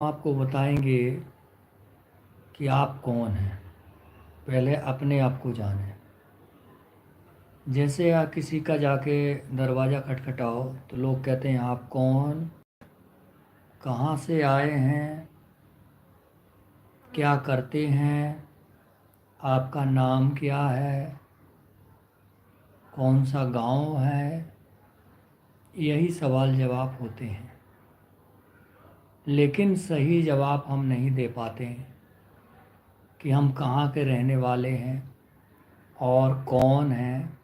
आपको बताएंगे कि आप कौन हैं। पहले अपने आप को जानें। जैसे आप किसी का जाके दरवाज़ा खटखटाओ तो लोग कहते हैं आप कौन, कहाँ से आए हैं, क्या करते हैं, आपका नाम क्या है, कौन सा गांव है। यही सवाल जवाब होते हैं, लेकिन सही जवाब हम नहीं दे पाते हैं कि हम कहाँ के रहने वाले हैं और कौन हैं।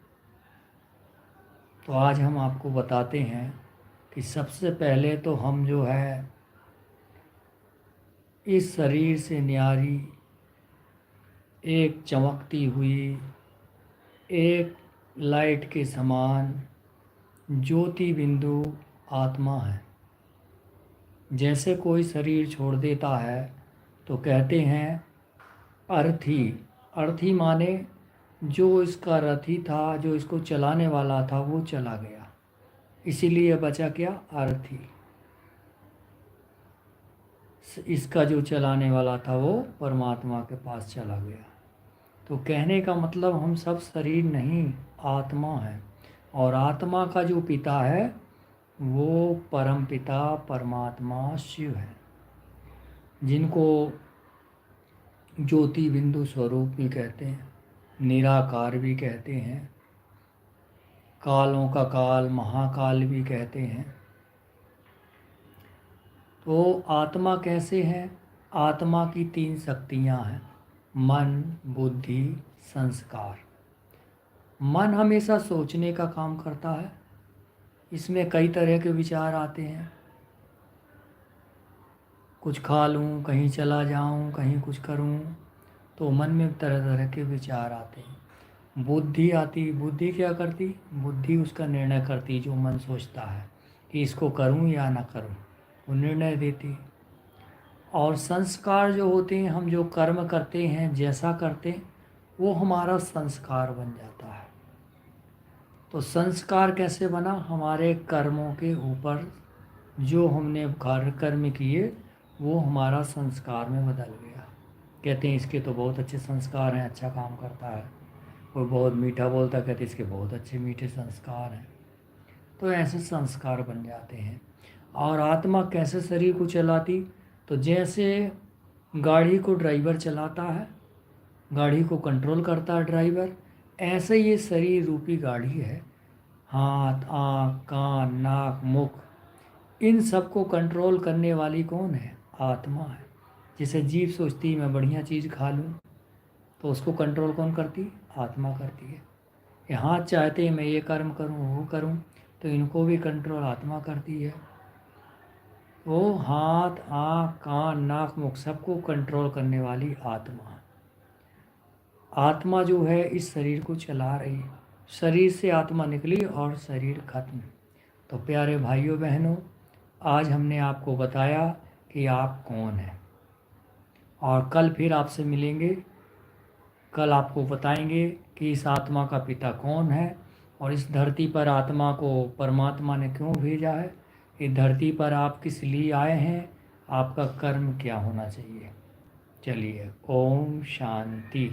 तो आज हम आपको बताते हैं कि सबसे पहले तो हम जो है इस शरीर से न्यारी एक चमकती हुई एक लाइट के समान ज्योति बिंदु आत्मा है। जैसे कोई शरीर छोड़ देता है तो कहते हैं अर्थी। अर्थी माने जो इसका रथी था, जो इसको चलाने वाला था, वो चला गया, इसीलिए बचा क्या? अर्थी। इसका जो चलाने वाला था वो परमात्मा के पास चला गया। तो कहने का मतलब हम सब शरीर नहीं, आत्मा है। और आत्मा का जो पिता है वो परम पिता परमात्मा शिव है, जिनको ज्योति बिंदु स्वरूप भी कहते हैं, निराकार भी कहते हैं, कालों का काल महाकाल भी कहते हैं। तो आत्मा कैसे है? आत्मा की तीन शक्तियां हैं, मन, बुद्धि, संस्कार। मन हमेशा सोचने का काम करता है। इसमें कई तरह के विचार आते हैं। कुछ खा लूँ, कहीं चला जाऊँ, कहीं कुछ करूँ, तो मन में तरह तरह के विचार आते हैं। बुद्धि आती। बुद्धि क्या करती? बुद्धि उसका निर्णय करती, जो मन सोचता है कि इसको करूँ या ना करूँ, वो निर्णय देती। और संस्कार जो होते हैं, हम जो कर्म करते हैं, जैसा करते हैं, वो हमारा संस्कार बन जाता है। तो संस्कार कैसे बना? हमारे कर्मों के ऊपर जो हमने कर्म किए वो हमारा संस्कार में बदल गया। कहते हैं इसके तो बहुत अच्छे संस्कार हैं, अच्छा काम करता है। कोई बहुत मीठा बोलता, कहते इसके बहुत अच्छे मीठे संस्कार हैं। तो ऐसे संस्कार बन जाते हैं। और आत्मा कैसे शरीर को चलाती? तो जैसे गाड़ी को ड्राइवर चलाता है, गाड़ी को कंट्रोल करता है ड्राइवर, ऐसे ये शरीर रूपी गाड़ी है। हाथ, आँख, कान, नाक, मुख, इन सब को कंट्रोल करने वाली कौन है? आत्मा है। जैसे जीभ सोचती है मैं बढ़िया चीज़ खा लूँ, तो उसको कंट्रोल कौन करती? आत्मा करती है। ये हाथ चाहते हैं मैं ये कर्म करूँ, वो करूँ, तो इनको भी कंट्रोल आत्मा करती है। वो हाथ, आँख, कान, नाक, मुख सबको कंट्रोल करने वाली आत्मा है। आत्मा जो है इस शरीर को चला रही है। शरीर से आत्मा निकली और शरीर खत्म। तो प्यारे भाइयों बहनों, आज हमने आपको बताया कि आप कौन हैं। और कल फिर आपसे मिलेंगे। कल आपको बताएंगे कि इस आत्मा का पिता कौन है और इस धरती पर आत्मा को परमात्मा ने क्यों भेजा है, इस धरती पर आप किस लिए आए हैं, आपका कर्म क्या होना चाहिए। चलिए, ओम शांति।